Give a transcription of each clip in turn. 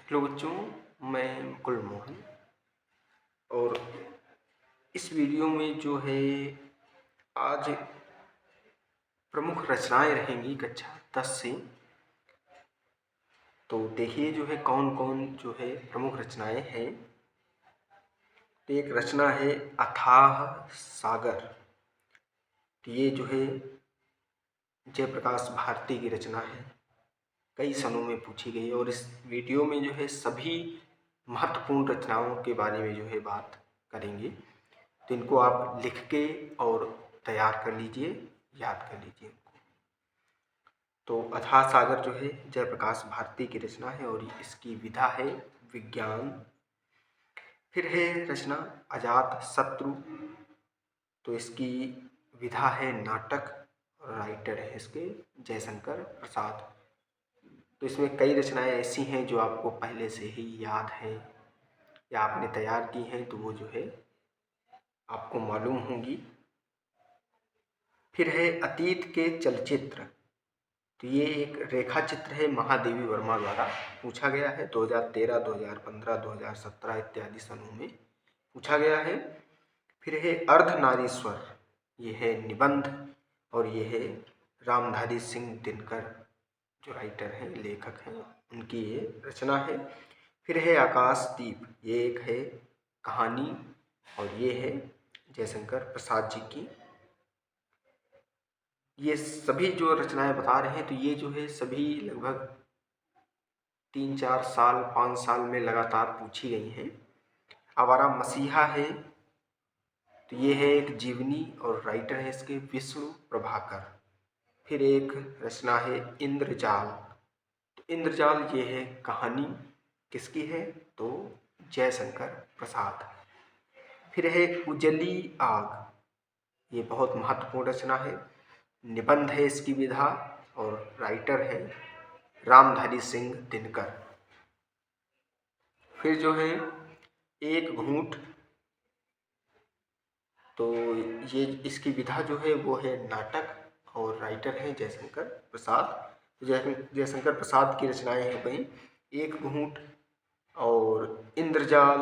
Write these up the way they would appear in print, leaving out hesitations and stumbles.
Hello बच्चों, मैं मुकुल मोहन। और इस वीडियो में जो है आज प्रमुख रचनाएं रहेंगी कक्षा 10 से। तो देखिए जो है कौन कौन जो है प्रमुख रचनाएं हैं। तो एक रचना है अथाह सागर। तो ये जो है जयप्रकाश भारती की रचना है, कई सनों में पूछी गई। और इस वीडियो में जो है सभी महत्वपूर्ण रचनाओं के बारे में जो है बात करेंगे। तो इनको आप लिख के और तैयार कर लीजिए, याद कर लीजिए इनको। तो अथाह सागर जो है जयप्रकाश भारती की रचना है और इसकी विधा है विज्ञान। फिर है रचना अजात शत्रु। तो इसकी विधा है नाटक और राइटर है इसके जयशंकर प्रसाद। तो इसमें कई रचनाएं ऐसी हैं जो आपको पहले से ही याद हैं या आपने तैयार की हैं, तो वो जो है आपको मालूम होंगी। फिर है अतीत के चलचित्र। तो ये एक रेखा चित्र है, महादेवी वर्मा द्वारा पूछा गया है। 2013, 2015, 2017 इत्यादि सनों में पूछा गया है। फिर है अर्धनारीश्वर। ये है निबंध और ये है रामधारी सिंह दिनकर जो राइटर हैं, लेखक हैं, उनकी ये रचना है। फिर है आकाशदीप। ये एक है कहानी और ये है जयशंकर प्रसाद जी की। ये सभी जो रचनाएं बता रहे हैं तो ये जो है सभी लगभग 3-4 साल 5 साल में लगातार पूछी गई हैं। आवारा मसीहा है। तो ये है एक जीवनी और राइटर है इसके विष्णु प्रभाकर। फिर एक रचना है इंद्रजाल। तो इंद्रजाल ये है कहानी, किसकी है? तो जयशंकर प्रसाद। फिर है उजली आग। ये बहुत महत्वपूर्ण रचना है, निबंध है इसकी विधा और राइटर है रामधारी सिंह दिनकर। फिर जो है एक घूंट। तो ये इसकी विधा जो है वो है नाटक और राइटर है जयशंकर प्रसाद। जयशंकर प्रसाद की रचनाएं हो गई एक घूंट और इंद्रजाल,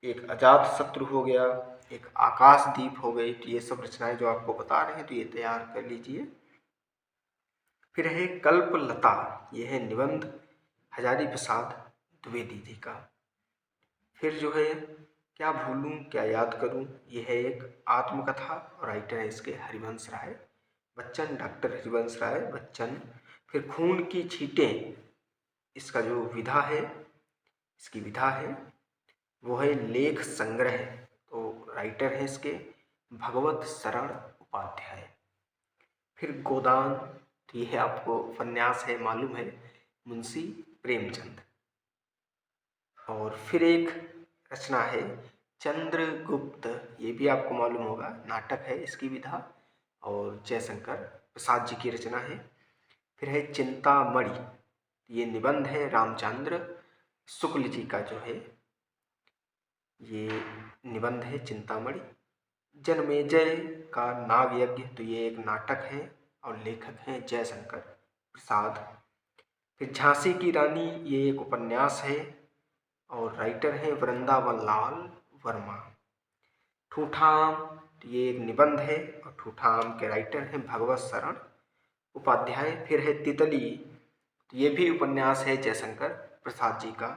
एक अजात शत्रु हो गया, एक आकाशदीप हो गई। तो ये सब रचनाएं जो आपको बता रहे हैं तो ये तैयार कर लीजिए। फिर है कल्पलता। ये है निबंध हजारी प्रसाद द्विवेदी जी का। फिर जो है क्या भूलूं क्या याद करूं। ये है एक आत्मकथा और राइटर है इसके हरिवंश राय बच्चन, डॉक्टर हरिवंश राय बच्चन। फिर खून की छींटें, इसका जो विधा है, इसकी विधा है वो है लेख संग्रह। तो राइटर है इसके भगवत शरण उपाध्याय। फिर गोदान। तो यह आपको उपन्यास है, मालूम है, मुंशी प्रेमचंद। और फिर एक रचना है चंद्रगुप्त। ये भी आपको मालूम होगा, नाटक है इसकी विधा और जयशंकर प्रसाद जी की रचना है। फिर है चिंतामणि। ये निबंध है रामचंद्र शुक्ल जी का जो है ये निबंध है चिंतामणि। जनमेजय का नाग यज्ञ। तो ये एक नाटक है और लेखक हैं जयशंकर प्रसाद। फिर झांसी की रानी, ये एक उपन्यास है और राइटर हैं वृंदावन लाल वर्मा। ठूठाम, ये एक निबंध है और ठूठाम के राइटर हैं भगवत शरण उपाध्याय। फिर है तितली। तो ये भी उपन्यास है जयशंकर प्रसाद जी का।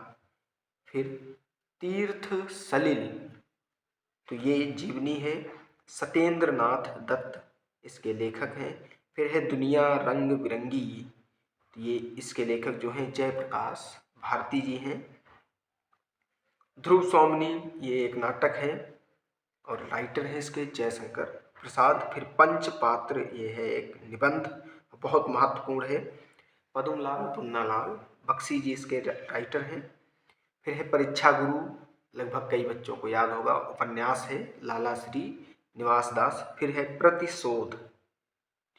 फिर तीर्थ सलिल। तो ये जीवनी है सत्येंद्र नाथ दत्त, इसके लेखक हैं। फिर है दुनिया रंग बिरंगी। तो ये इसके लेखक जो हैं जयप्रकाश भारती जी हैं। ध्रुव सौमनी, ये एक नाटक है और राइटर है इसके जयशंकर प्रसाद। फिर पंचपात्र, ये है एक निबंध, बहुत महत्वपूर्ण है, पद्मलाल पुन्नालाल बख्शी जी इसके राइटर हैं। फिर है परीक्षा गुरु, लगभग कई बच्चों को याद होगा, उपन्यास है, लाला श्री निवास दास। फिर है प्रतिशोध।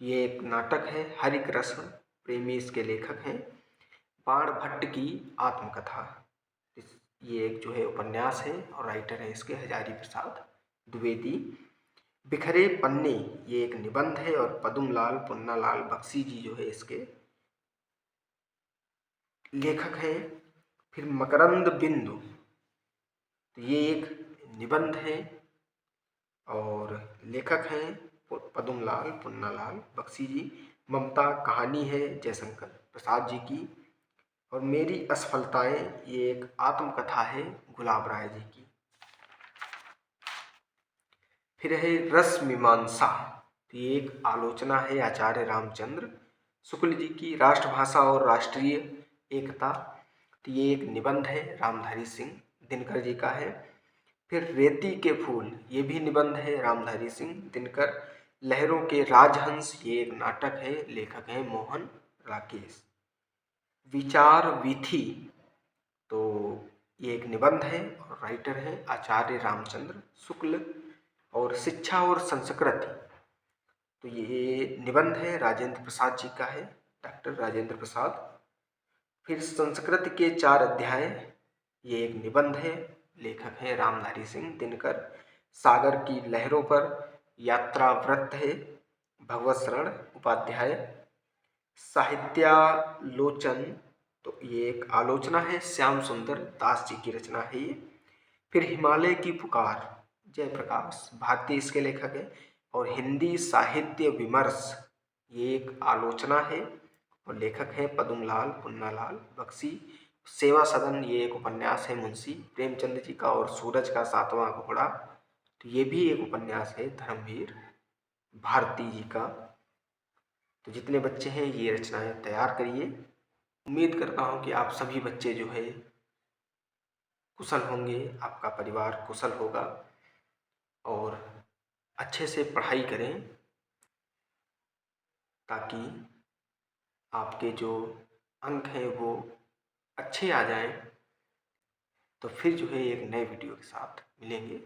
ये एक नाटक है, हरिकृष्ण प्रेमी इसके लेखक हैं। बाण भट्ट की आत्मकथा, ये एक जो है उपन्यास है और राइटर है इसके हजारी प्रसाद द्विवेदी। बिखरे पन्ने, ये एक निबंध है और पद्मलाल पुन्नालाल बख्शी जी जो है इसके लेखक हैं। फिर मकरंद बिंदु, तो ये एक निबंध है और लेखक हैं पद्मलाल पुन्नालाल बख्शी जी। ममता कहानी है जयशंकर प्रसाद जी की। और मेरी असफलताएं, ये एक आत्मकथा है गुलाब राय जी की। फिर है रस मीमांसा, तो ये एक आलोचना है आचार्य रामचंद्र शुक्ल जी की। राष्ट्रभाषा और राष्ट्रीय एकता, तो ये एक निबंध है रामधारी सिंह दिनकर जी का है। फिर रेती के फूल, ये भी निबंध है रामधारी सिंह दिनकर। लहरों के राजहंस, ये एक नाटक है, लेखक हैं मोहन राकेश। विचार वीथी, तो ये एक निबंध है और राइटर है आचार्य रामचंद्र शुक्ल। और शिक्षा और संस्कृति, तो ये निबंध है राजेंद्र प्रसाद जी का है, डॉक्टर राजेंद्र प्रसाद। फिर संस्कृत के 4 अध्याय, ये एक निबंध है, लेखक हैं रामधारी सिंह दिनकर। सागर की लहरों पर यात्रा वृत्त है भगवत शरण उपाध्याय। साहित्यालोचन, तो ये एक आलोचना है श्याम सुंदर दास जी की रचना है ये। फिर हिमालय की पुकार, जयप्रकाश भारती इसके लेखक हैं। और हिंदी साहित्य विमर्श, ये एक आलोचना है और लेखक हैं पद्मलाल पुन्नालाल बख्शी। सेवा सदन, ये एक उपन्यास है मुंशी प्रेमचंद जी का। और सूरज का 7वां घोड़ा, तो ये भी एक उपन्यास है धर्मवीर भारती जी का। तो जितने बच्चे हैं ये रचनाएं तैयार करिए। उम्मीद करता हूँ कि आप सभी बच्चे जो है कुशल होंगे, आपका परिवार कुशल होगा और अच्छे से पढ़ाई करें ताकि आपके जो अंक हैं वो अच्छे आ जाएं। तो फिर जो है एक नए वीडियो के साथ मिलेंगे।